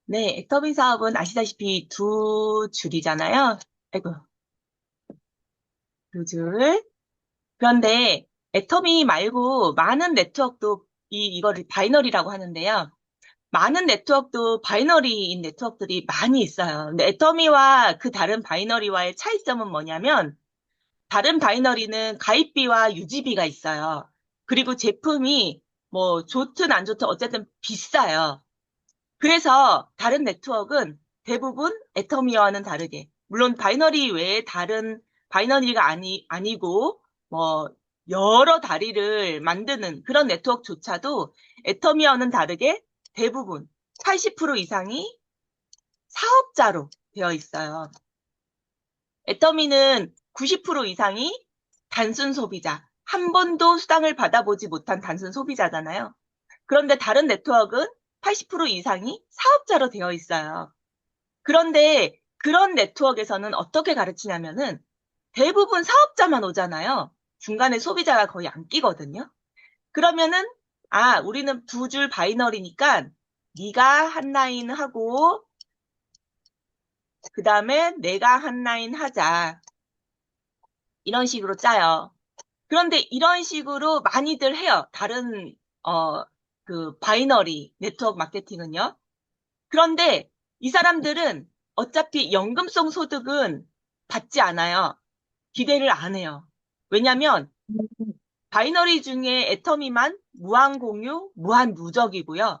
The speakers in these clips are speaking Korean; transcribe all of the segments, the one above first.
네, 애터미 사업은 아시다시피 두 줄이잖아요. 아이고, 두 줄. 그런데 애터미 말고 많은 네트워크도 이거를 바이너리라고 하는데요. 많은 네트워크도 바이너리인 네트워크들이 많이 있어요. 근데 애터미와 그 다른 바이너리와의 차이점은 뭐냐면 다른 바이너리는 가입비와 유지비가 있어요. 그리고 제품이 뭐 좋든 안 좋든 어쨌든 비싸요. 그래서 다른 네트워크는 대부분 애터미와는 다르게, 물론 바이너리 외에 다른 바이너리가 아니고, 뭐, 여러 다리를 만드는 그런 네트워크조차도 애터미와는 다르게 대부분 80% 이상이 사업자로 되어 있어요. 애터미는 90% 이상이 단순 소비자, 한 번도 수당을 받아보지 못한 단순 소비자잖아요. 그런데 다른 네트워크는 80% 이상이 사업자로 되어 있어요. 그런데 그런 네트워크에서는 어떻게 가르치냐면은 대부분 사업자만 오잖아요. 중간에 소비자가 거의 안 끼거든요. 그러면은 우리는 두 줄 바이너리니까 네가 한 라인 하고 그다음에 내가 한 라인 하자. 이런 식으로 짜요. 그런데 이런 식으로 많이들 해요. 다른 어 그 바이너리 네트워크 마케팅은요. 그런데 이 사람들은 어차피 연금성 소득은 받지 않아요. 기대를 안 해요. 왜냐면 바이너리 중에 애터미만 무한 공유, 무한 누적이고요.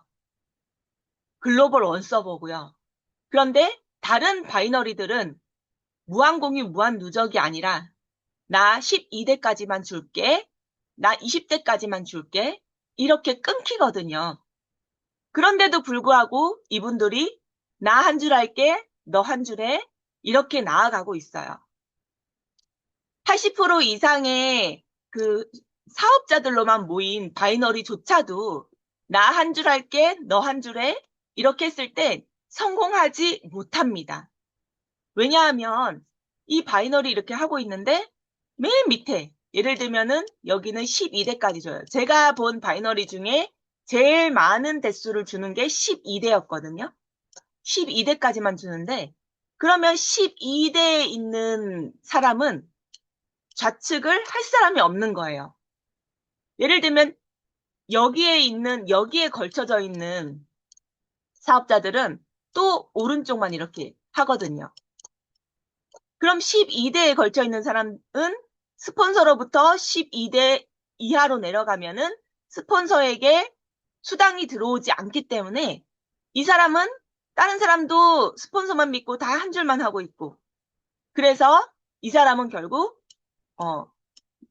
글로벌 원서버고요. 그런데 다른 바이너리들은 무한 공유, 무한 누적이 아니라 나 12대까지만 줄게. 나 20대까지만 줄게. 이렇게 끊기거든요. 그런데도 불구하고 이분들이 나 한 줄 할게, 너 한 줄 해. 이렇게 나아가고 있어요. 80% 이상의 그 사업자들로만 모인 바이너리조차도 나 한 줄 할게, 너 한 줄 해. 이렇게 했을 때 성공하지 못합니다. 왜냐하면 이 바이너리 이렇게 하고 있는데 맨 밑에 예를 들면은 여기는 12대까지 줘요. 제가 본 바이너리 중에 제일 많은 대수를 주는 게 12대였거든요. 12대까지만 주는데 그러면 12대에 있는 사람은 좌측을 할 사람이 없는 거예요. 예를 들면 여기에 걸쳐져 있는 사업자들은 또 오른쪽만 이렇게 하거든요. 그럼 12대에 걸쳐 있는 사람은 스폰서로부터 12대 이하로 내려가면은 스폰서에게 수당이 들어오지 않기 때문에 이 사람은 다른 사람도 스폰서만 믿고 다 한 줄만 하고 있고 그래서 이 사람은 결국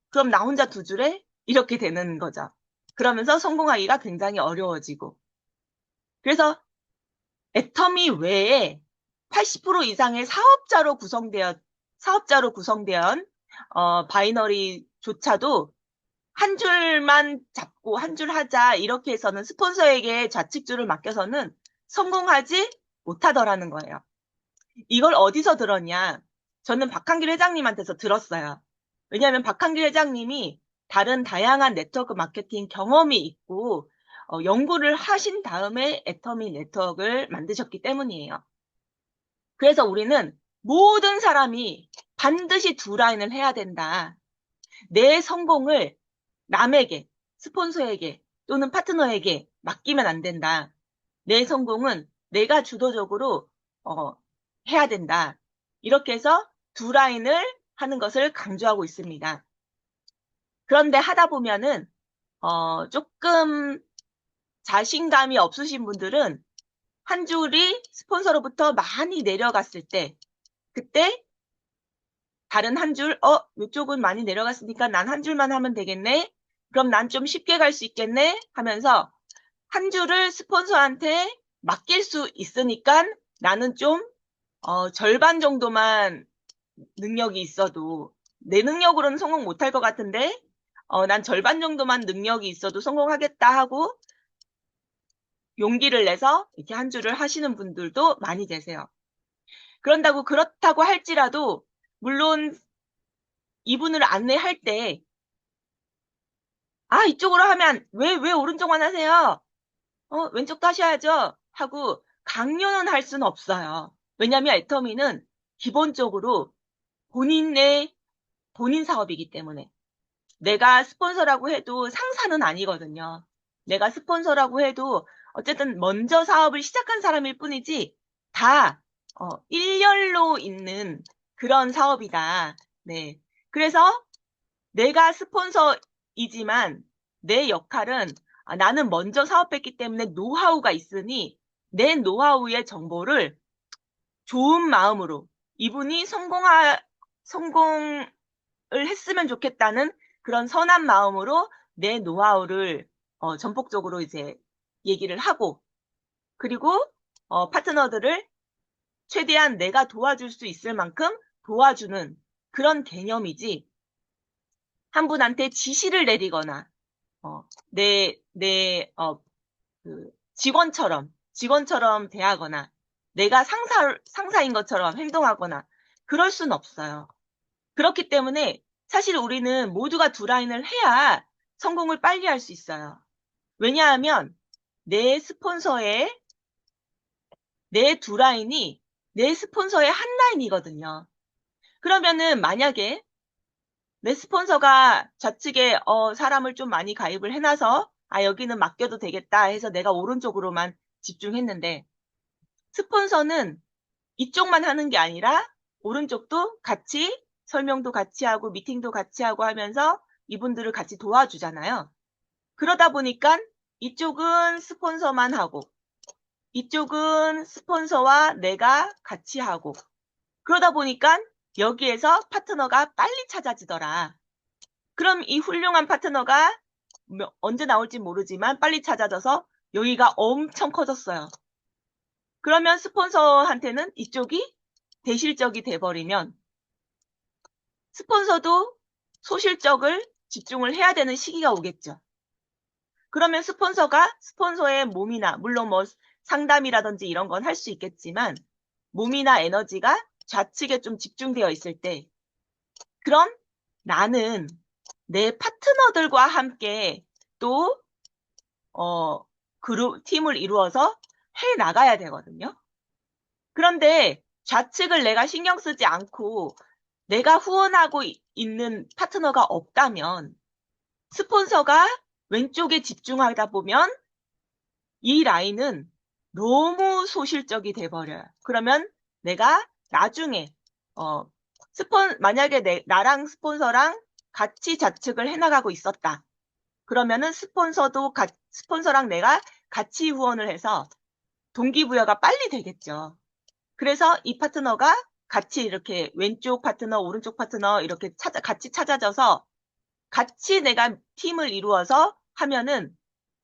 그럼 나 혼자 두 줄에 이렇게 되는 거죠. 그러면서 성공하기가 굉장히 어려워지고 그래서 애터미 외에 80% 이상의 사업자로 구성된 바이너리조차도 한 줄만 잡고 한 줄 하자 이렇게 해서는 스폰서에게 좌측줄을 맡겨서는 성공하지 못하더라는 거예요. 이걸 어디서 들었냐? 저는 박한길 회장님한테서 들었어요. 왜냐하면 박한길 회장님이 다른 다양한 네트워크 마케팅 경험이 있고 연구를 하신 다음에 애터미 네트워크를 만드셨기 때문이에요. 그래서 우리는 모든 사람이 반드시 두 라인을 해야 된다. 내 성공을 남에게, 스폰서에게 또는 파트너에게 맡기면 안 된다. 내 성공은 내가 주도적으로 어, 해야 된다. 이렇게 해서 두 라인을 하는 것을 강조하고 있습니다. 그런데 하다 보면은 조금 자신감이 없으신 분들은 한 줄이 스폰서로부터 많이 내려갔을 때 그때 다른 한 줄, 이쪽은 많이 내려갔으니까 난 한 줄만 하면 되겠네? 그럼 난 좀 쉽게 갈 수 있겠네? 하면서 한 줄을 스폰서한테 맡길 수 있으니까 나는 좀, 절반 정도만 능력이 있어도, 내 능력으로는 성공 못할 것 같은데, 난 절반 정도만 능력이 있어도 성공하겠다 하고 용기를 내서 이렇게 한 줄을 하시는 분들도 많이 계세요. 그렇다고 할지라도, 물론 이분을 안내할 때 이쪽으로 하면 왜 오른쪽만 하세요? 왼쪽도 하셔야죠. 하고 강요는 할 수는 없어요. 왜냐하면 애터미는 기본적으로 본인 사업이기 때문에. 내가 스폰서라고 해도 상사는 아니거든요. 내가 스폰서라고 해도 어쨌든 먼저 사업을 시작한 사람일 뿐이지 다 일렬로 있는 그런 사업이다. 네. 그래서 내가 스폰서이지만 내 역할은 나는 먼저 사업했기 때문에 노하우가 있으니 내 노하우의 정보를 좋은 마음으로 이분이 성공을 했으면 좋겠다는 그런 선한 마음으로 내 노하우를 전폭적으로 이제 얘기를 하고 그리고 파트너들을 최대한 내가 도와줄 수 있을 만큼 도와주는 그런 개념이지 한 분한테 지시를 내리거나 그 직원처럼 대하거나 내가 상사인 것처럼 행동하거나 그럴 순 없어요. 그렇기 때문에 사실 우리는 모두가 두 라인을 해야 성공을 빨리 할 수 있어요. 왜냐하면 내 스폰서의 내 두 라인이 내 스폰서의 한 라인이거든요. 그러면은 만약에 내 스폰서가 좌측에 사람을 좀 많이 가입을 해놔서 여기는 맡겨도 되겠다 해서 내가 오른쪽으로만 집중했는데 스폰서는 이쪽만 하는 게 아니라 오른쪽도 같이 설명도 같이 하고 미팅도 같이 하고 하면서 이분들을 같이 도와주잖아요. 그러다 보니까 이쪽은 스폰서만 하고 이쪽은 스폰서와 내가 같이 하고 그러다 보니까 여기에서 파트너가 빨리 찾아지더라. 그럼 이 훌륭한 파트너가 언제 나올지 모르지만 빨리 찾아져서 여기가 엄청 커졌어요. 그러면 스폰서한테는 이쪽이 대실적이 돼버리면 스폰서도 소실적을 집중을 해야 되는 시기가 오겠죠. 그러면 스폰서의 몸이나 물론 뭐 상담이라든지 이런 건 할 수 있겠지만 몸이나 에너지가 좌측에 좀 집중되어 있을 때 그럼 나는 내 파트너들과 함께 또 팀을 이루어서 해 나가야 되거든요. 그런데 좌측을 내가 신경 쓰지 않고 내가 후원하고 있는 파트너가 없다면 스폰서가 왼쪽에 집중하다 보면 이 라인은 너무 소실적이 돼버려요. 그러면 내가 나중에 만약에 나랑 스폰서랑 같이 좌측을 해나가고 있었다. 그러면은 스폰서랑 내가 같이 후원을 해서 동기부여가 빨리 되겠죠. 그래서 이 파트너가 같이 이렇게 왼쪽 파트너, 오른쪽 파트너 이렇게 같이 찾아져서 같이 내가 팀을 이루어서 하면은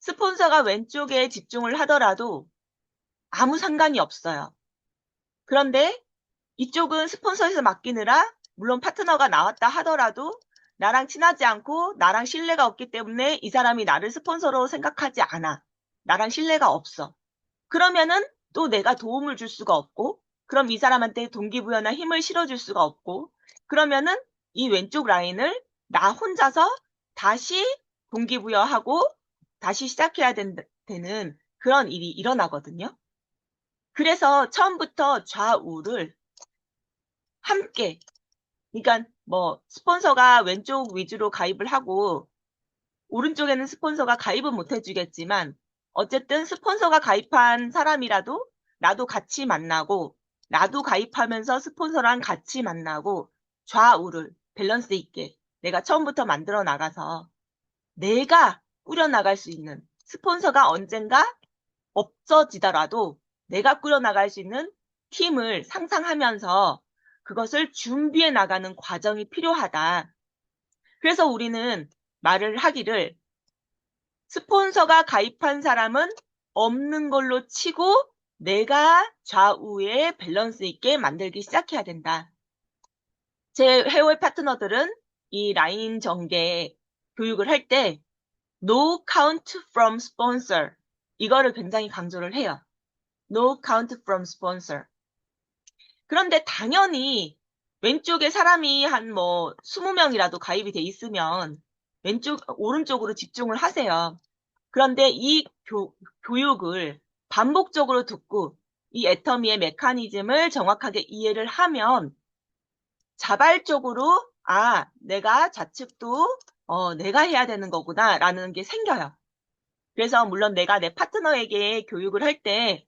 스폰서가 왼쪽에 집중을 하더라도 아무 상관이 없어요. 그런데 이쪽은 스폰서에서 맡기느라 물론 파트너가 나왔다 하더라도 나랑 친하지 않고 나랑 신뢰가 없기 때문에 이 사람이 나를 스폰서로 생각하지 않아. 나랑 신뢰가 없어. 그러면은 또 내가 도움을 줄 수가 없고 그럼 이 사람한테 동기부여나 힘을 실어줄 수가 없고 그러면은 이 왼쪽 라인을 나 혼자서 다시 동기부여하고 다시 시작해야 되는 그런 일이 일어나거든요. 그래서 처음부터 좌우를 함께 그러니까 뭐 스폰서가 왼쪽 위주로 가입을 하고 오른쪽에는 스폰서가 가입은 못 해주겠지만 어쨌든 스폰서가 가입한 사람이라도 나도 같이 만나고 나도 가입하면서 스폰서랑 같이 만나고 좌우를 밸런스 있게 내가 처음부터 만들어 나가서 내가 꾸려나갈 수 있는 스폰서가 언젠가 없어지더라도 내가 꾸려나갈 수 있는 팀을 상상하면서 그것을 준비해 나가는 과정이 필요하다. 그래서 우리는 말을 하기를 스폰서가 가입한 사람은 없는 걸로 치고 내가 좌우에 밸런스 있게 만들기 시작해야 된다. 제 해외 파트너들은 이 라인 전개 교육을 할 때 No count from sponsor 이거를 굉장히 강조를 해요. No count from sponsor. 그런데 당연히 왼쪽에 사람이 한 뭐 20명이라도 가입이 돼 있으면 오른쪽으로 집중을 하세요. 그런데 이 교육을 반복적으로 듣고 이 애터미의 메커니즘을 정확하게 이해를 하면 자발적으로 내가 좌측도 내가 해야 되는 거구나 라는 게 생겨요. 그래서 물론 내가 내 파트너에게 교육을 할 때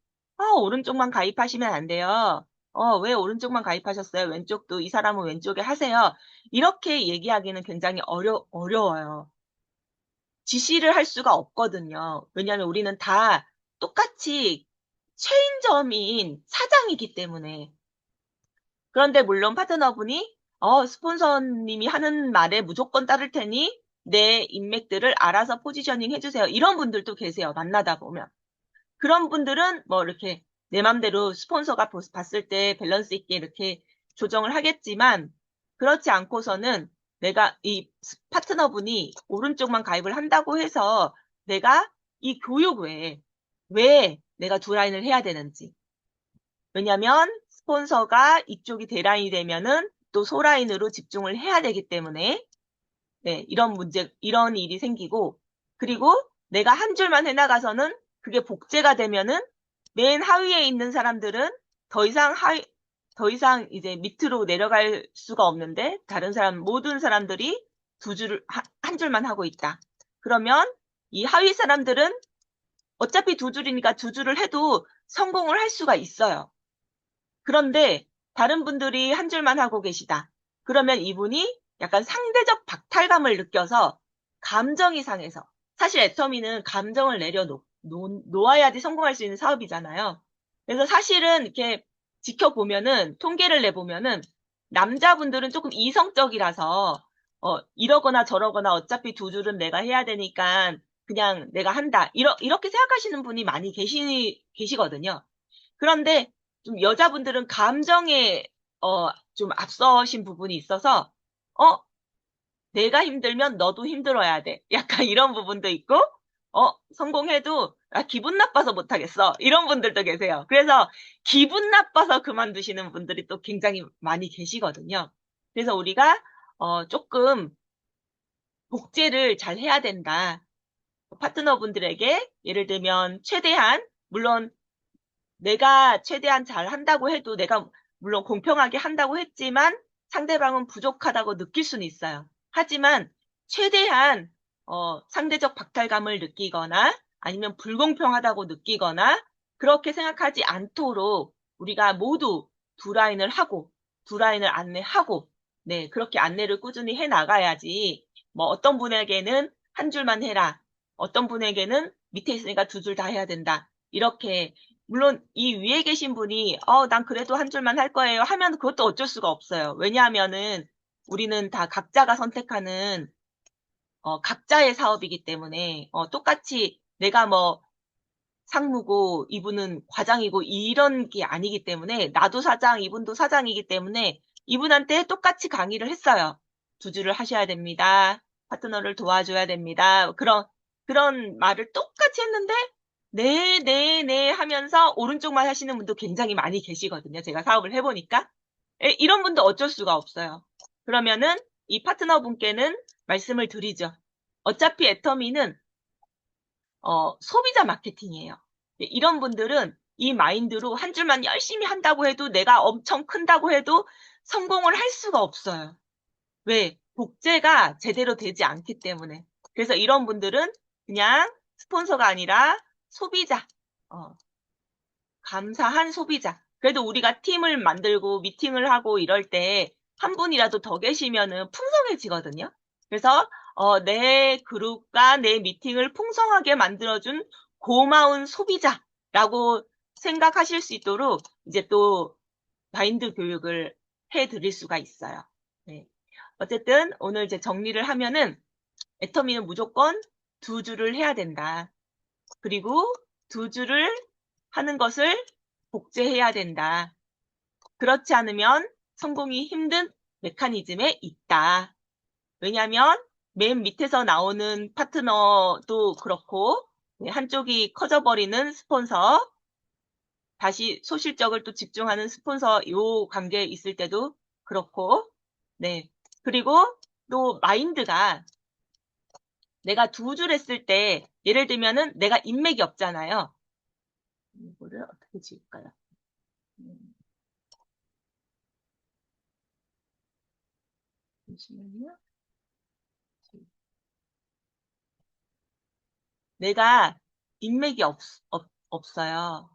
오른쪽만 가입하시면 안 돼요. 왜 오른쪽만 가입하셨어요? 왼쪽도 이 사람은 왼쪽에 하세요. 이렇게 얘기하기는 굉장히 어려워요. 지시를 할 수가 없거든요. 왜냐하면 우리는 다 똑같이 체인점인 사장이기 때문에. 그런데 물론 파트너분이 스폰서님이 하는 말에 무조건 따를 테니 내 인맥들을 알아서 포지셔닝 해주세요. 이런 분들도 계세요. 만나다 보면. 그런 분들은 뭐 이렇게 내 맘대로 스폰서가 봤을 때 밸런스 있게 이렇게 조정을 하겠지만 그렇지 않고서는 내가 이 파트너분이 오른쪽만 가입을 한다고 해서 내가 이 교육 외에 왜 내가 두 라인을 해야 되는지. 왜냐면 스폰서가 이쪽이 대라인이 되면은 또 소라인으로 집중을 해야 되기 때문에 네, 이런 일이 생기고 그리고 내가 한 줄만 해나가서는 그게 복제가 되면은 맨 하위에 있는 사람들은 더 이상 이제 밑으로 내려갈 수가 없는데 모든 사람들이 한 줄만 하고 있다. 그러면 이 하위 사람들은 어차피 두 줄이니까 두 줄을 해도 성공을 할 수가 있어요. 그런데 다른 분들이 한 줄만 하고 계시다. 그러면 이분이 약간 상대적 박탈감을 느껴서 감정이 상해서 사실 애터미는 감정을 놓아야지 성공할 수 있는 사업이잖아요. 그래서 사실은 이렇게 지켜보면은 통계를 내보면은 남자분들은 조금 이성적이라서 이러거나 저러거나 어차피 두 줄은 내가 해야 되니까 그냥 내가 한다. 이렇게 생각하시는 분이 많이 계시거든요. 그런데 좀 여자분들은 감정에 좀 앞서신 부분이 있어서 어 내가 힘들면 너도 힘들어야 돼. 약간 이런 부분도 있고 성공해도 기분 나빠서 못하겠어. 이런 분들도 계세요. 그래서 기분 나빠서 그만두시는 분들이 또 굉장히 많이 계시거든요. 그래서 우리가 조금 복제를 잘 해야 된다. 파트너분들에게 예를 들면 최대한 물론 내가 최대한 잘 한다고 해도 내가 물론 공평하게 한다고 했지만 상대방은 부족하다고 느낄 수는 있어요. 하지만 최대한 상대적 박탈감을 느끼거나 아니면 불공평하다고 느끼거나 그렇게 생각하지 않도록 우리가 모두 두 라인을 하고 두 라인을 안내하고 네, 그렇게 안내를 꾸준히 해 나가야지 뭐 어떤 분에게는 한 줄만 해라. 어떤 분에게는 밑에 있으니까 두 줄 다 해야 된다. 이렇게 물론 이 위에 계신 분이 난 그래도 한 줄만 할 거예요 하면 그것도 어쩔 수가 없어요. 왜냐하면은 우리는 다 각자가 선택하는 각자의 사업이기 때문에 똑같이 내가 뭐 상무고 이분은 과장이고 이런 게 아니기 때문에 나도 사장, 이분도 사장이기 때문에 이분한테 똑같이 강의를 했어요. 두 줄을 하셔야 됩니다. 파트너를 도와줘야 됩니다. 그런 말을 똑같이 했는데 네, 네, 네 하면서 오른쪽만 하시는 분도 굉장히 많이 계시거든요. 제가 사업을 해보니까. 이런 분도 어쩔 수가 없어요. 그러면은 이 파트너분께는 말씀을 드리죠. 어차피 애터미는 소비자 마케팅이에요. 이런 분들은 이 마인드로 한 줄만 열심히 한다고 해도 내가 엄청 큰다고 해도 성공을 할 수가 없어요. 왜? 복제가 제대로 되지 않기 때문에. 그래서 이런 분들은 그냥 스폰서가 아니라 소비자, 감사한 소비자. 그래도 우리가 팀을 만들고 미팅을 하고 이럴 때 한 분이라도 더 계시면은 풍성해지거든요. 그래서 내 그룹과 내 미팅을 풍성하게 만들어준 고마운 소비자라고 생각하실 수 있도록 이제 또 마인드 교육을 해드릴 수가 있어요. 네. 어쨌든 오늘 이제 정리를 하면은 애터미는 무조건 두 줄을 해야 된다. 그리고 두 줄을 하는 것을 복제해야 된다. 그렇지 않으면 성공이 힘든 메커니즘에 있다. 왜냐하면 맨 밑에서 나오는 파트너도 그렇고 한쪽이 커져버리는 스폰서, 다시 소실적을 또 집중하는 스폰서 요 관계에 있을 때도 그렇고 네. 그리고 또 마인드가 내가 두 줄 했을 때 예를 들면은 내가 인맥이 없잖아요. 이거를 어떻게 지을까요? 잠시만요. 내가 인맥이 없어요.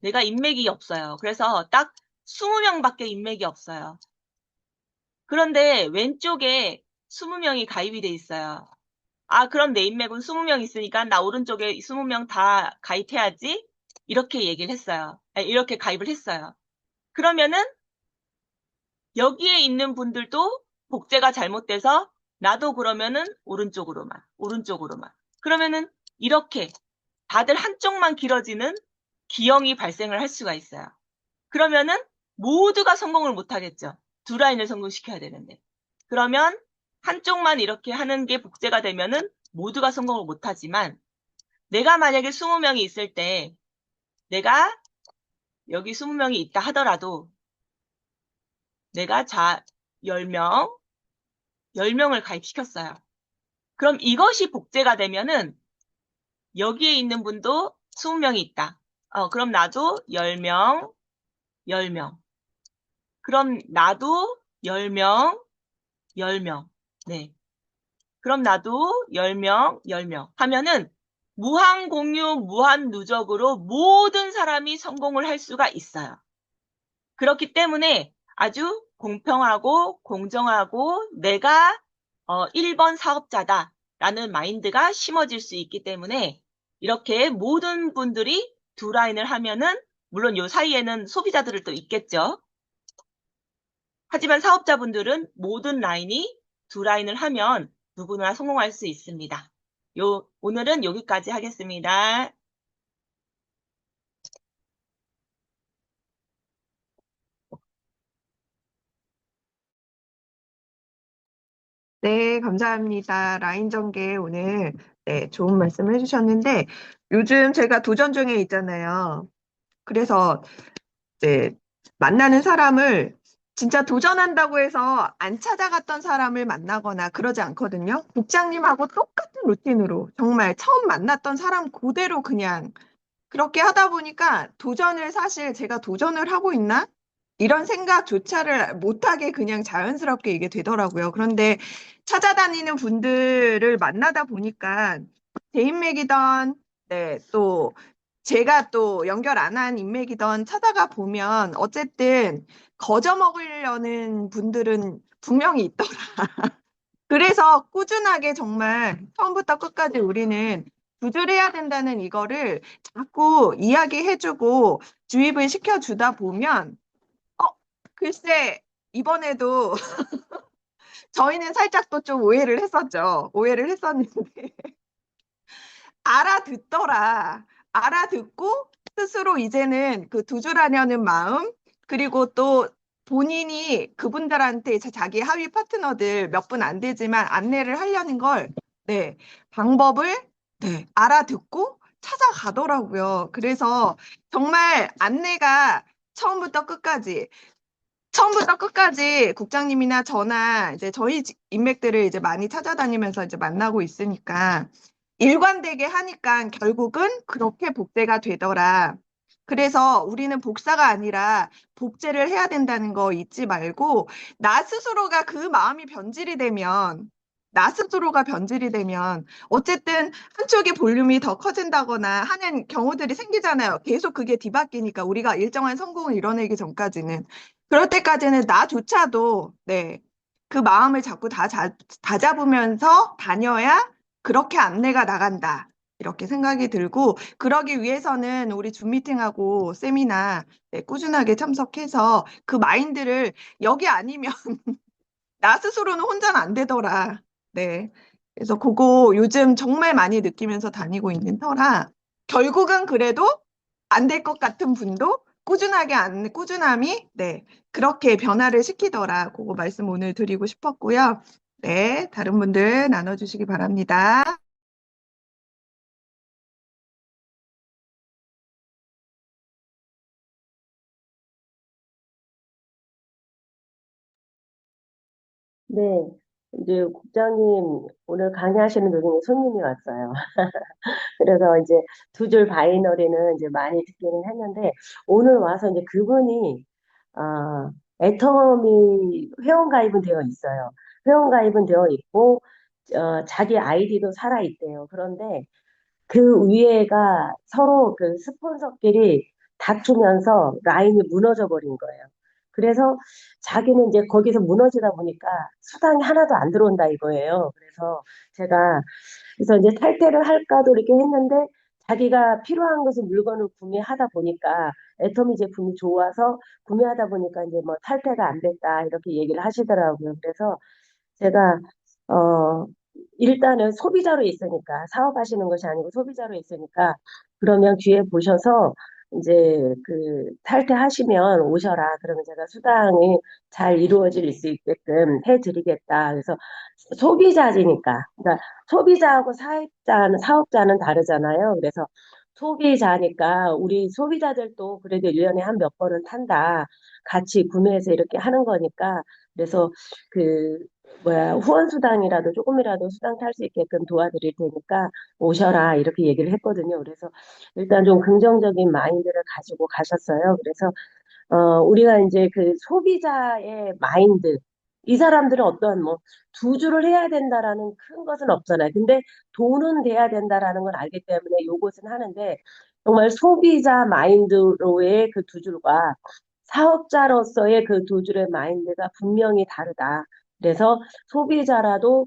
내가 인맥이 없어요. 그래서 딱 20명밖에 인맥이 없어요. 그런데 왼쪽에 20명이 가입이 돼 있어요. 아, 그럼 내 인맥은 20명 있으니까 나 오른쪽에 20명 다 가입해야지? 이렇게 얘기를 했어요. 아니, 이렇게 가입을 했어요. 그러면은 여기에 있는 분들도 복제가 잘못돼서 나도 그러면은 오른쪽으로만, 오른쪽으로만. 그러면은 이렇게 다들 한쪽만 길어지는 기형이 발생을 할 수가 있어요. 그러면은 모두가 성공을 못 하겠죠. 두 라인을 성공시켜야 되는데. 그러면 한쪽만 이렇게 하는 게 복제가 되면은 모두가 성공을 못 하지만 내가 만약에 20명이 있을 때 내가 여기 20명이 있다 하더라도 내가 10명, 10명을 가입시켰어요. 그럼 이것이 복제가 되면은 여기에 있는 분도 20명이 있다. 그럼 나도 10명, 10명. 그럼 나도 10명, 10명. 네. 그럼 나도 10명, 10명 하면은 무한 공유, 무한 누적으로 모든 사람이 성공을 할 수가 있어요. 그렇기 때문에 아주 공평하고 공정하고 내가 1번 사업자다라는 마인드가 심어질 수 있기 때문에 이렇게 모든 분들이 두 라인을 하면은 물론 요 사이에는 소비자들을 또 있겠죠. 하지만 사업자분들은 모든 라인이 두 라인을 하면 누구나 성공할 수 있습니다. 오늘은 여기까지 하겠습니다. 네, 감사합니다. 라인 전개 오늘 네, 좋은 말씀 해주셨는데 요즘 제가 도전 중에 있잖아요. 그래서 이제 만나는 사람을 진짜 도전한다고 해서 안 찾아갔던 사람을 만나거나 그러지 않거든요. 국장님하고 똑같은 루틴으로 정말 처음 만났던 사람 그대로 그냥 그렇게 하다 보니까 도전을 사실 제가 도전을 하고 있나? 이런 생각조차를 못하게 그냥 자연스럽게 이게 되더라고요. 그런데 찾아다니는 분들을 만나다 보니까 제 인맥이던, 네, 또 제가 또 연결 안 한 인맥이던 찾아가 보면 어쨌든 거저 먹으려는 분들은 분명히 있더라. 그래서 꾸준하게 정말 처음부터 끝까지 우리는 구줄해야 된다는 이거를 자꾸 이야기해주고 주입을 시켜주다 보면 어, 글쎄, 이번에도 저희는 살짝 또 좀 오해를 했었죠. 오해를 했었는데, 알아듣더라. 알아듣고 스스로 이제는 그 두줄하려는 마음, 그리고 또 본인이 그분들한테 이제 자기 하위 파트너들 몇 분 안 되지만 안내를 하려는 걸, 네, 방법을, 네, 알아듣고 찾아가더라고요. 그래서 정말 안내가 처음부터 끝까지 처음부터 끝까지 국장님이나 저나 이제 저희 인맥들을 이제 많이 찾아다니면서 이제 만나고 있으니까 일관되게 하니까 결국은 그렇게 복제가 되더라. 그래서 우리는 복사가 아니라 복제를 해야 된다는 거 잊지 말고 나 스스로가 그 마음이 변질이 되면 나 스스로가 변질이 되면 어쨌든 한쪽의 볼륨이 더 커진다거나 하는 경우들이 생기잖아요. 계속 그게 뒤바뀌니까 우리가 일정한 성공을 이뤄내기 전까지는. 그럴 때까지는 나조차도, 네, 그 마음을 자꾸 다잡으면서 다녀야 그렇게 안내가 나간다. 이렇게 생각이 들고, 그러기 위해서는 우리 줌 미팅하고 세미나 네, 꾸준하게 참석해서 그 마인드를 여기 아니면 나 스스로는 혼자는 안 되더라. 네. 그래서 그거 요즘 정말 많이 느끼면서 다니고 있는 터라 결국은 그래도 안 될 것 같은 분도 꾸준함이 네. 그렇게 변화를 시키더라. 그거 말씀 오늘 드리고 싶었고요. 네. 다른 분들 나눠주시기 바랍니다. 네. 이제 국장님 오늘 강의하시는 도중에 손님이 왔어요. 그래서 이제 두 줄 바이너리는 이제 많이 듣기는 했는데 오늘 와서 이제 그분이 아, 애터미 회원가입은 되어 있어요. 회원가입은 되어 있고 자기 아이디도 살아 있대요. 그런데 그 위에가 서로 그 스폰서끼리 다투면서 라인이 무너져 버린 거예요. 그래서 자기는 이제 거기서 무너지다 보니까 수당이 하나도 안 들어온다 이거예요. 그래서 제가 그래서 이제 탈퇴를 할까도 이렇게 했는데 자기가 필요한 것을 물건을 구매하다 보니까 애터미 제품이 좋아서 구매하다 보니까 이제 뭐 탈퇴가 안 됐다 이렇게 얘기를 하시더라고요. 그래서 제가 어 일단은 소비자로 있으니까 사업하시는 것이 아니고 소비자로 있으니까 그러면 뒤에 보셔서 이제 그 탈퇴하시면 오셔라. 그러면 제가 수당이 잘 이루어질 수 있게끔 해드리겠다. 그래서 소비자지니까 그러니까 소비자하고 사업자는 다르잖아요. 그래서 소비자니까 우리 소비자들도 그래도 1년에 한 몇 번은 탄다. 같이 구매해서 이렇게 하는 거니까 그래서 그 뭐야, 후원 수당이라도 조금이라도 수당 탈 수 있게끔 도와드릴 테니까 오셔라 이렇게 얘기를 했거든요. 그래서 일단 좀 긍정적인 마인드를 가지고 가셨어요. 그래서 우리가 이제 그 소비자의 마인드 이 사람들은 어떤 뭐 두주를 해야 된다라는 큰 것은 없잖아요. 근데 돈은 돼야 된다라는 걸 알기 때문에 요것은 하는데 정말 소비자 마인드로의 그 두 줄과 사업자로서의 그 두 줄의 마인드가 분명히 다르다. 그래서 소비자라도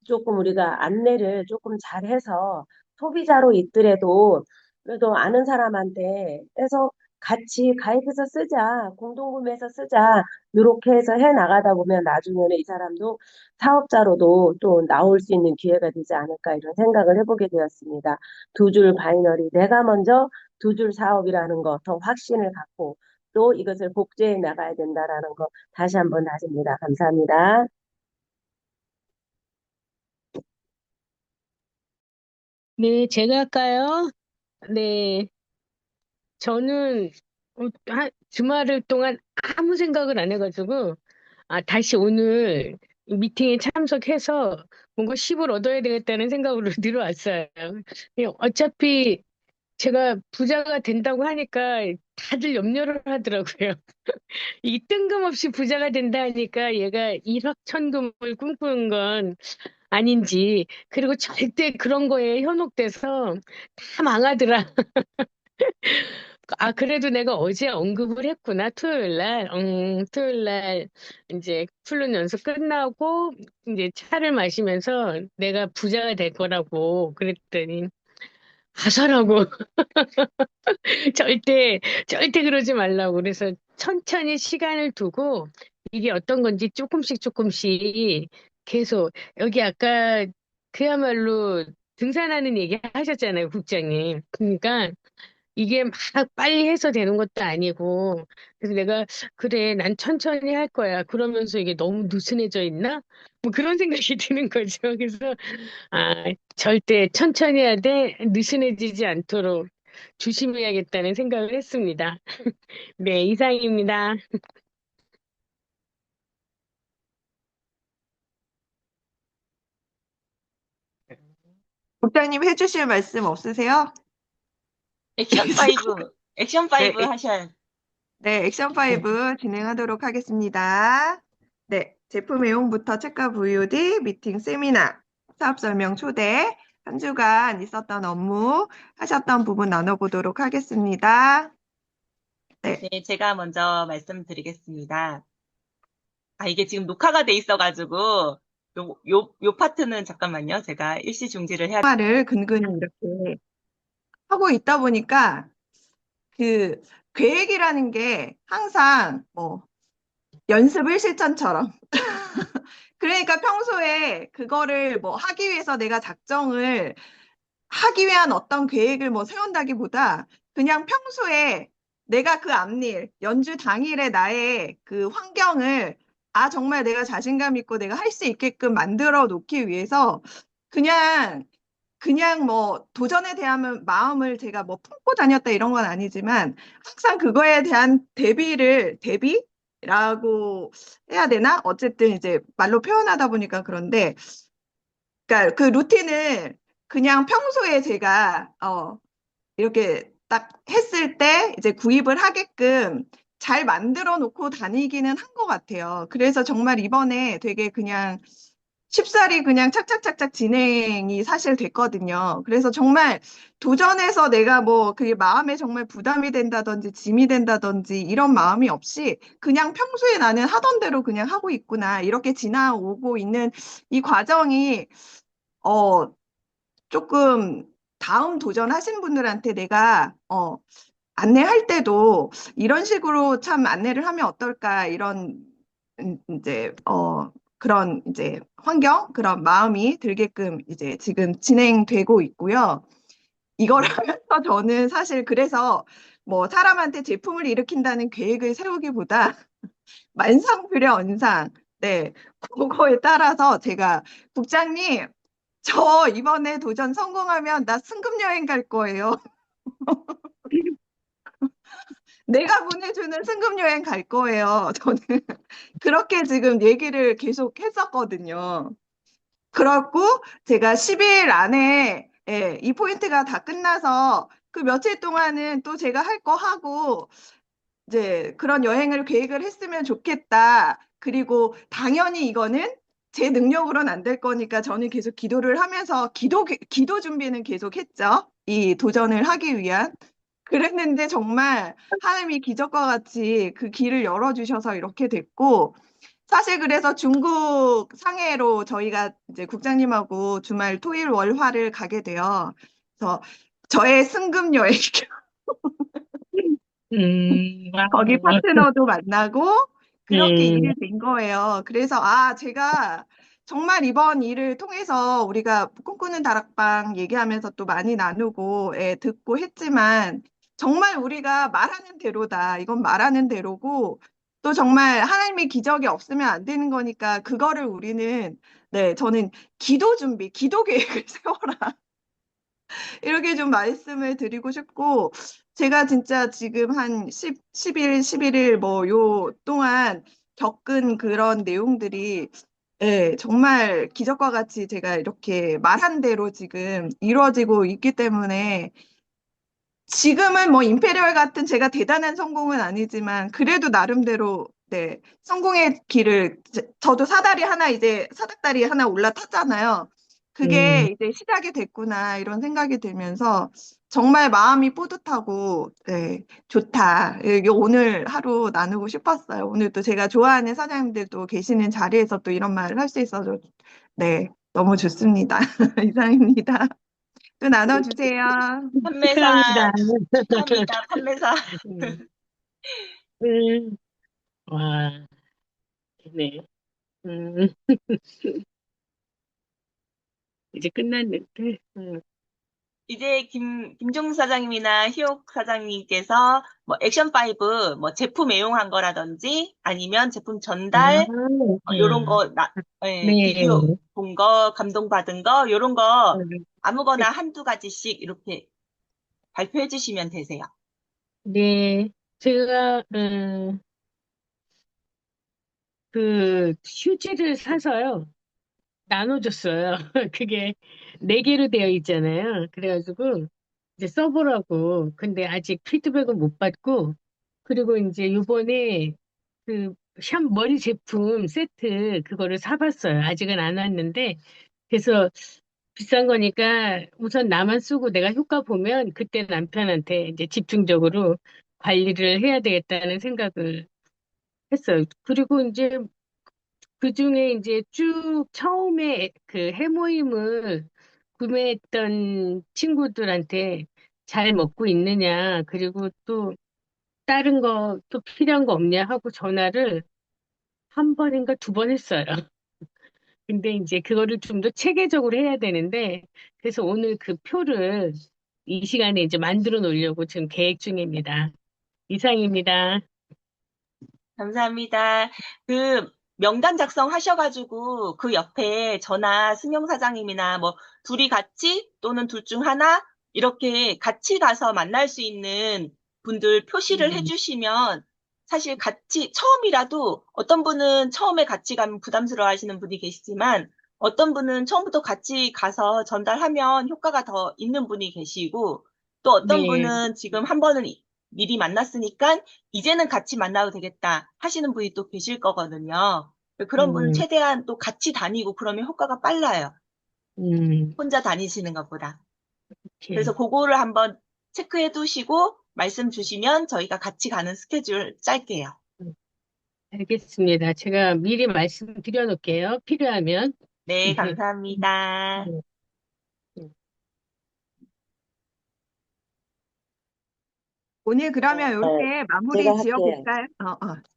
조금 우리가 안내를 조금 잘해서 소비자로 있더라도 그래도 아는 사람한테 해서 같이 가입해서 쓰자, 공동구매해서 쓰자, 이렇게 해서 해 나가다 보면 나중에는 이 사람도 사업자로도 또 나올 수 있는 기회가 되지 않을까 이런 생각을 해보게 되었습니다. 두 줄 바이너리, 내가 먼저 두 줄 사업이라는 거 더 확신을 갖고 또 이것을 복제해 나가야 된다라는 거 다시 한번 다짐니다. 감사합니다. 네, 제가 할까요? 네, 저는 주말을 동안 아무 생각을 안 해가지고, 다시 오늘 이 미팅에 참석해서 뭔가 10을 얻어야 되겠다는 생각으로 들어왔어요. 어차피 제가 부자가 된다고 하니까 다들 염려를 하더라고요. 이 뜬금없이 부자가 된다 하니까 얘가 일확천금을 꿈꾸는 건 아닌지, 그리고 절대 그런 거에 현혹돼서 다 망하더라. 그래도 내가 어제 언급을 했구나, 토요일 날. 토요일 날 이제 플룻 연습 끝나고 이제 차를 마시면서 내가 부자가 될 거라고 그랬더니 하서라고. 절대 그러지 말라고. 그래서 천천히 시간을 두고 이게 어떤 건지 조금씩 계속 여기 아까 그야말로 등산하는 얘기 하셨잖아요, 국장님. 그러니까 이게 막 빨리 해서 되는 것도 아니고, 그래서 내가, 그래, 난 천천히 할 거야. 그러면서 이게 너무 느슨해져 있나? 뭐 그런 생각이 드는 거죠. 그래서, 절대 천천히 해야 돼. 느슨해지지 않도록 조심해야겠다는 생각을 했습니다. 네, 이상입니다. 국장님 해주실 말씀 없으세요? 액션 5, 액션 5 네, 하셔야. 네, 액션 네. 5 진행하도록 하겠습니다. 네, 제품 애용부터 책과 VOD, 미팅 세미나, 사업 설명 초대, 한 주간 있었던 업무, 하셨던 부분 나눠보도록 하겠습니다. 네, 네, 제가 먼저 말씀드리겠습니다. 이게 지금 녹화가 돼 있어가지고, 요 파트는 잠깐만요. 제가 일시 중지를 해야. 말을 근근히 이렇게 하고 있다 보니까 그 계획이라는 게 항상 뭐 연습을 실전처럼 그러니까 평소에 그거를 뭐 하기 위해서 내가 작정을 하기 위한 어떤 계획을 뭐 세운다기보다 그냥 평소에 내가 그 앞일, 연주 당일에 나의 그 환경을 정말 내가 자신감 있고 내가 할 수 있게끔 만들어 놓기 위해서 그냥 뭐 도전에 대한 마음을 제가 뭐 품고 다녔다 이런 건 아니지만 항상 그거에 대한 대비를 라고 해야 되나? 어쨌든 이제 말로 표현하다 보니까 그런데, 그러니까 그 루틴을 그냥 평소에 제가, 이렇게 딱 했을 때 이제 구입을 하게끔 잘 만들어 놓고 다니기는 한 것 같아요. 그래서 정말 이번에 되게 그냥 쉽사리 그냥 착착착착 진행이 사실 됐거든요. 그래서 정말 도전해서 내가 뭐 그게 마음에 정말 부담이 된다든지 짐이 된다든지 이런 마음이 없이 그냥 평소에 나는 하던 대로 그냥 하고 있구나. 이렇게 지나오고 있는 이 과정이 어 조금 다음 도전하신 분들한테 내가 안내할 때도 이런 식으로 참 안내를 하면 어떨까 이런 이제 그런 이제 환경 그런 마음이 들게끔 이제 지금 진행되고 있고요. 이걸 하면서 저는 사실 그래서 뭐 사람한테 제품을 일으킨다는 계획을 세우기보다 만상불여언상 네 그거에 따라서 제가 국장님 저 이번에 도전 성공하면 나 승급 여행 갈 거예요. 내가 보내주는 승급 여행 갈 거예요. 저는 그렇게 지금 얘기를 계속 했었거든요. 그렇고 제가 10일 안에 예, 이 포인트가 다 끝나서 그 며칠 동안은 또 제가 할 거 하고 이제 그런 여행을 계획을 했으면 좋겠다. 그리고 당연히 이거는 제 능력으로는 안 될 거니까 저는 계속 기도를 하면서 기도 준비는 계속 했죠. 이 도전을 하기 위한. 그랬는데 정말 하나님이 기적과 같이 그 길을 열어주셔서 이렇게 됐고, 사실 그래서 중국 상해로 저희가 이제 국장님하고 주말 토일 월화를 가게 돼요. 그래서 저의 승급 여행 거기 와우. 파트너도 만나고 그렇게 음, 일이 된 거예요. 그래서 제가 정말 이번 일을 통해서 우리가 꿈꾸는 다락방 얘기하면서 또 많이 나누고 듣고 했지만 정말 우리가 말하는 대로다. 이건 말하는 대로고 또 정말 하나님의 기적이 없으면 안 되는 거니까 그거를 우리는 네, 저는 기도 준비, 기도 계획을 세워라. 이렇게 좀 말씀을 드리고 싶고, 제가 진짜 지금 한 10일, 11일 뭐 요 동안 겪은 그런 내용들이 예, 정말 기적과 같이 제가 이렇게 말한 대로 지금 이루어지고 있기 때문에 지금은 뭐 임페리얼 같은 제가 대단한 성공은 아니지만 그래도 나름대로 네, 성공의 길을 저도 사다리 하나 이제 사닥다리 하나 올라탔잖아요. 음, 그게 이제 시작이 됐구나 이런 생각이 들면서 정말 마음이 뿌듯하고 네, 좋다. 이게 오늘 하루 나누고 싶었어요. 오늘 또 제가 좋아하는 사장님들도 계시는 자리에서 또 이런 말을 할 수 있어서 네, 너무 좋습니다. 이상입니다. 또 나눠주세요. 판매사, 축하합니다. 축하합니다. 판매사. 음, 음, 와, 네. 음, 이제 끝났는데. 이제 김종수 사장님이나 희옥 사장님께서 뭐 액션 5, 뭐 제품 애용한 거라든지 아니면 제품 아, 전달, 요런 아, 거, 네. 비디오 본 거, 감동받은 거, 요런 거 음, 아무거나 한두 가지씩 이렇게 발표해 주시면 되세요. 네. 제가, 그, 휴지를 사서요. 나눠줬어요. 그게 네 개로 되어 있잖아요. 그래가지고 이제 써보라고. 근데 아직 피드백은 못 받고, 그리고 이제 요번에 그 머리 제품 세트 그거를 사봤어요. 아직은 안 왔는데. 그래서 비싼 거니까 우선 나만 쓰고 내가 효과 보면 그때 남편한테 이제 집중적으로 관리를 해야 되겠다는 생각을 했어요. 그리고 이제 그 중에 이제 쭉 처음에 그 해모임을 구매했던 친구들한테 잘 먹고 있느냐, 그리고 또 다른 거 또 필요한 거 없냐 하고 전화를 한 번인가 두 번 했어요. 근데 이제 그거를 좀 더 체계적으로 해야 되는데, 그래서 오늘 그 표를 이 시간에 이제 만들어 놓으려고 지금 계획 중입니다. 이상입니다. 감사합니다. 그 명단 작성하셔가지고 그 옆에 저나 승용 사장님이나 뭐 둘이 같이 또는 둘 중 하나 이렇게 같이 가서 만날 수 있는 분들 표시를 음, 해주시면 사실 같이, 처음이라도 어떤 분은 처음에 같이 가면 부담스러워 하시는 분이 계시지만 어떤 분은 처음부터 같이 가서 전달하면 효과가 더 있는 분이 계시고 또 어떤 네, 분은 지금 한 번은 미리 만났으니까 이제는 같이 만나도 되겠다 하시는 분이 또 계실 거거든요. 그런 분은 음, 최대한 또 같이 다니고 그러면 효과가 빨라요. 음, 혼자 다니시는 것보다. 그래서 이렇게. 그거를 한번 체크해 두시고 말씀 주시면 저희가 같이 가는 스케줄 짤게요. 알겠습니다. 제가 미리 말씀드려 놓을게요. 필요하면. 네, 네, 감사합니다. 네, 네. 오늘 그러면 네, 이렇게 마무리 제가 할게요. 지어볼까요?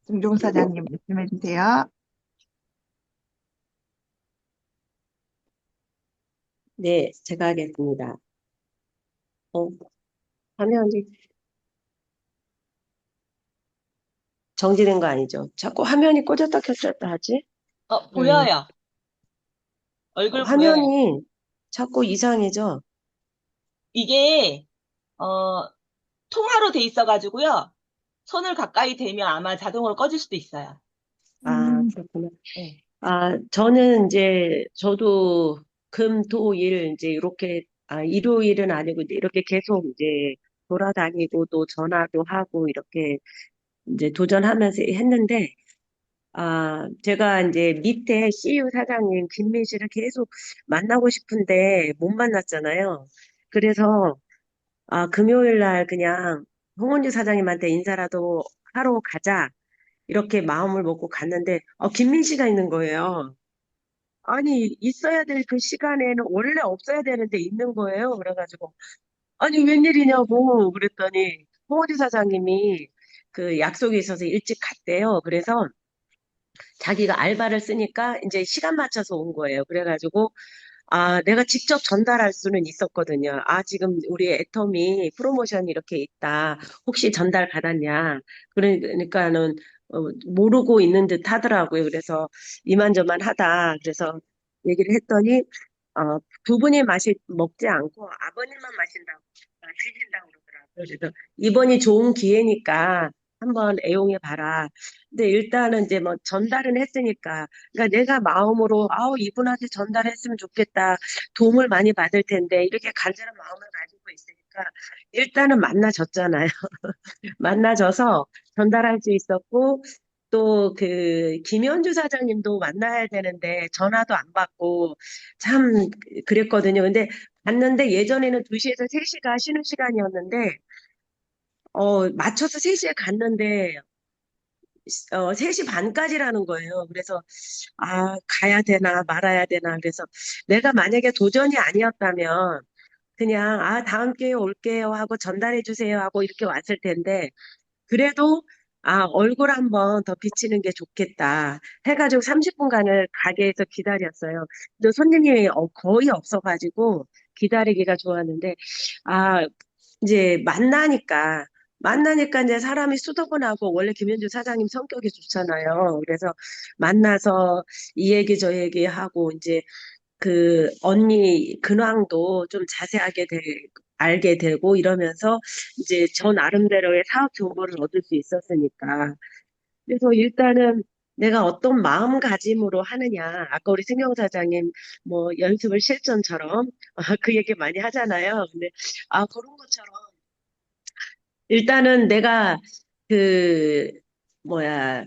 김종 사장님 말씀해 주세요. 네, 제가 하겠습니다. 어, 화면이 정지된 거 아니죠? 자꾸 화면이 꽂았다 켰다 하지? 음, 보여요. 얼굴 보여요. 화면이 자꾸 이상해져. 이게, 어, 통화로 돼 있어가지고요. 손을 가까이 대면 아마 자동으로 꺼질 수도 있어요. 아, 음, 그렇구나. 네. 저는 이제, 저도 금, 토, 일, 이제 이렇게, 일요일은 아니고 이제 이렇게 계속 이제 돌아다니고 또 전화도 하고 이렇게 이제 도전하면서 했는데, 제가 이제 밑에 CU 사장님 김민 씨를 계속 만나고 싶은데 못 만났잖아요. 그래서, 금요일 날 그냥 홍원주 사장님한테 인사라도 하러 가자. 이렇게 마음을 먹고 갔는데, 김민 씨가 있는 거예요. 아니, 있어야 될 그 시간에는 원래 없어야 되는데 있는 거예요. 그래가지고, 아니, 웬일이냐고 그랬더니, 홍어지 사장님이 그 약속이 있어서 일찍 갔대요. 그래서 자기가 알바를 쓰니까 이제 시간 맞춰서 온 거예요. 그래가지고, 내가 직접 전달할 수는 있었거든요. 지금 우리 애텀이 프로모션이 이렇게 있다. 혹시 전달 받았냐? 그러니까는, 모르고 있는 듯 하더라고요. 그래서 이만저만 하다. 그래서 얘기를 했더니, 두 분이 먹지 않고 아버님만 드신다고 그러더라고요. 그래서 이번이 좋은 기회니까 한번 애용해 봐라. 근데 일단은 이제 뭐 전달은 했으니까, 그러니까 내가 마음으로, 이분한테 전달했으면 좋겠다. 도움을 많이 받을 텐데, 이렇게 간절한 마음을 가지고 있으니까, 일단은 만나졌잖아요. 만나져서 전달할 수 있었고, 또 김현주 사장님도 만나야 되는데, 전화도 안 받고, 참, 그랬거든요. 근데 갔는데 예전에는 2시에서 3시가 쉬는 시간이었는데, 맞춰서 3시에 갔는데, 3시 반까지라는 거예요. 그래서, 가야 되나 말아야 되나. 그래서 내가 만약에 도전이 아니었다면, 그냥, 다음 기회에 올게요 하고 전달해 주세요 하고 이렇게 왔을 텐데, 그래도, 얼굴 한번 더 비치는 게 좋겠다. 해가지고 30분간을 가게에서 기다렸어요. 근데 손님이 거의 없어가지고 기다리기가 좋았는데, 아, 이제 만나니까 이제 사람이 수더분하고 원래 김현주 사장님 성격이 좋잖아요. 그래서 만나서 이 얘기 저 얘기 하고 이제 그 언니 근황도 좀 알게 되고 이러면서 이제 저 나름대로의 사업 정보를 얻을 수 있었으니까. 그래서 일단은 내가 어떤 마음가짐으로 하느냐. 아까 우리 승용 사장님 뭐 연습을 실전처럼 그 얘기 많이 하잖아요. 근데 그런 것처럼 일단은 내가 그 뭐야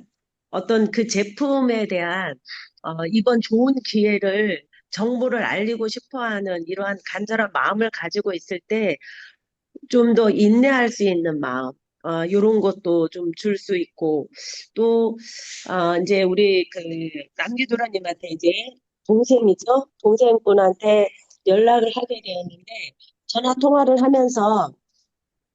어떤 그 제품에 대한 이번 좋은 기회를 정보를 알리고 싶어 하는 이러한 간절한 마음을 가지고 있을 때 좀 더 인내할 수 있는 마음, 요런 것도 좀 줄 수 있고, 또, 이제 우리 남기도라님한테 이제 동생이죠? 동생분한테 연락을 하게 되었는데, 전화 통화를 하면서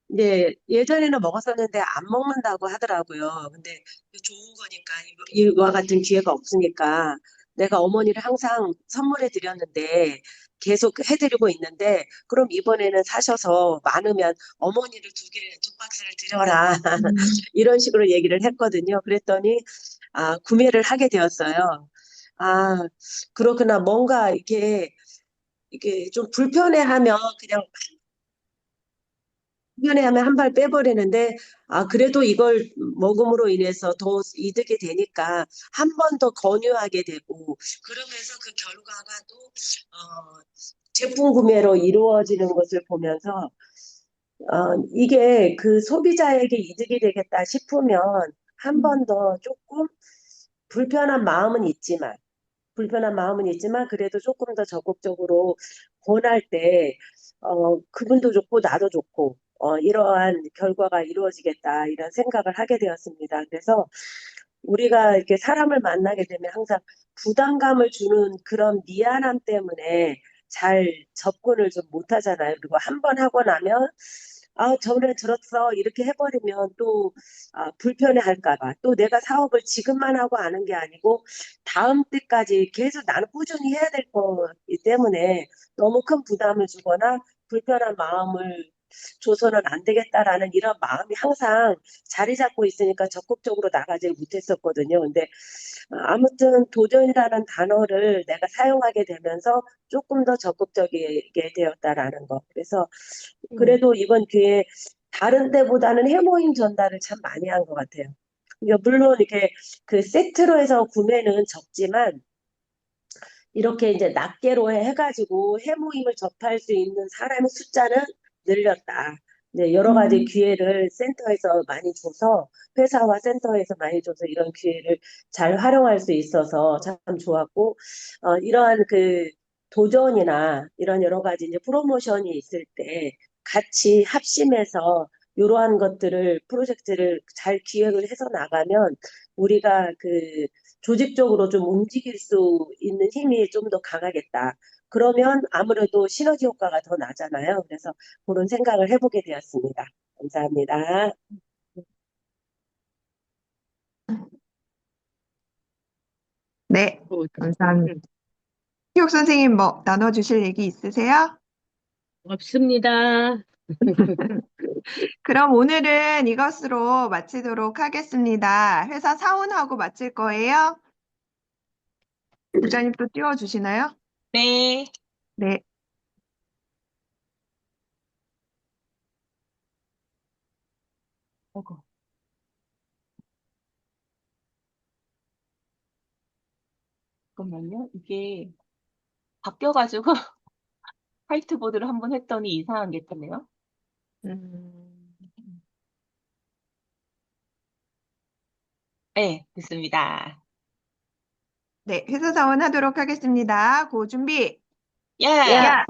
네, 예전에는 먹었었는데 안 먹는다고 하더라고요. 근데 좋은 거니까 이와 같은 기회가 없으니까 내가 어머니를 항상 선물해 드렸는데 계속 해드리고 있는데 그럼 이번에는 사셔서 많으면 어머니를 두 박스를 드려라. 음, 이런 식으로 얘기를 했거든요. 그랬더니 구매를 하게 되었어요. 아, 그렇구나. 뭔가 이게 좀 불편해하면 그냥 불편해 하면 한 발 빼버리는데, 그래도 이걸 먹음으로 인해서 더 이득이 되니까 한 번 더 권유하게 되고, 그러면서 그 결과가 또, 제품 구매로 이루어지는 것을 보면서, 이게 그 소비자에게 이득이 되겠다 싶으면 한 번 더 조금 불편한 마음은 있지만, 그래도 조금 더 적극적으로 권할 때, 그분도 좋고 나도 좋고, 이러한 결과가 이루어지겠다, 이런 생각을 하게 되었습니다. 그래서 우리가 이렇게 사람을 만나게 되면 항상 부담감을 주는 그런 미안함 때문에 잘 접근을 좀 못하잖아요. 그리고 한 번 하고 나면 저번에 들었어 이렇게 해버리면 또 불편해할까 봐 또 내가 사업을 지금만 하고 하는 게 아니고 다음 때까지 계속 나는 꾸준히 해야 될 거기 때문에 너무 큰 부담을 주거나 불편한 마음을 줘서는 안 되겠다라는 이런 마음이 항상 자리 잡고 있으니까 적극적으로 나가질 못했었거든요. 근데 아무튼 도전이라는 단어를 내가 사용하게 되면서 조금 더 적극적이게 되었다라는 거. 그래서 그래도 이번 기회에 다른 때보다는 해모임 전달을 참 많이 한 것 같아요. 그러니까 물론 이렇게 그 세트로 해서 구매는 적지만 이렇게 이제 낱개로 해가지고 해모임을 접할 수 있는 사람의 숫자는 늘렸다. 이제 여러 가지 기회를 센터에서 많이 줘서 회사와 센터에서 많이 줘서 이런 기회를 잘 활용할 수 있어서 참 좋았고 이러한 그 도전이나 이런 여러 가지 이제 프로모션이 있을 때 같이 합심해서 이러한 것들을 프로젝트를 잘 기획을 해서 나가면 우리가 그 조직적으로 좀 움직일 수 있는 힘이 좀 더 강하겠다. 그러면 아무래도 시너지 효과가 더 나잖아요. 그래서 그런 생각을 해보게 되었습니다. 감사합니다. 네, 감사합니다. 희옥 선생님 뭐 나눠주실 얘기 있으세요? 없습니다. 그럼 오늘은 이것으로 마치도록 하겠습니다. 회사 사원하고 마칠 거예요? 부장님 또 띄워주시나요? 네. 네. 아이고, 잠깐만요. 이게 바뀌어가지고 화이트보드를 한번 했더니 이상한 게 뜨네요. 음, 네, 됐습니다. 네, 회사 사원 하도록 하겠습니다. 고 준비. 야, 야, 야,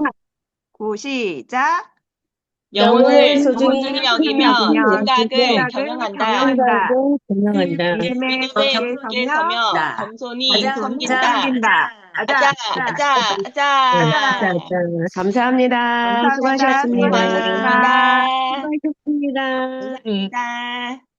고 시작. 영혼을 영혼을 소중히 소중히 여기며 여기면 생각을 생각을 경영한다. 경영한다. 경영한다. 믿음의 믿음의 굳게 굳게 서며 서며 나. 겸손히 가자, 겸손히 섬긴다. 가자. 섬긴다. 아자, 아자, 아자. 아자, 자, 아자. 자, 아자. 자. 감사합니다. 감사합니다. 수고하셨습니다. 수고하셨습니다. 수고하셨습니다. 수고하셨습니다. 감사합니다.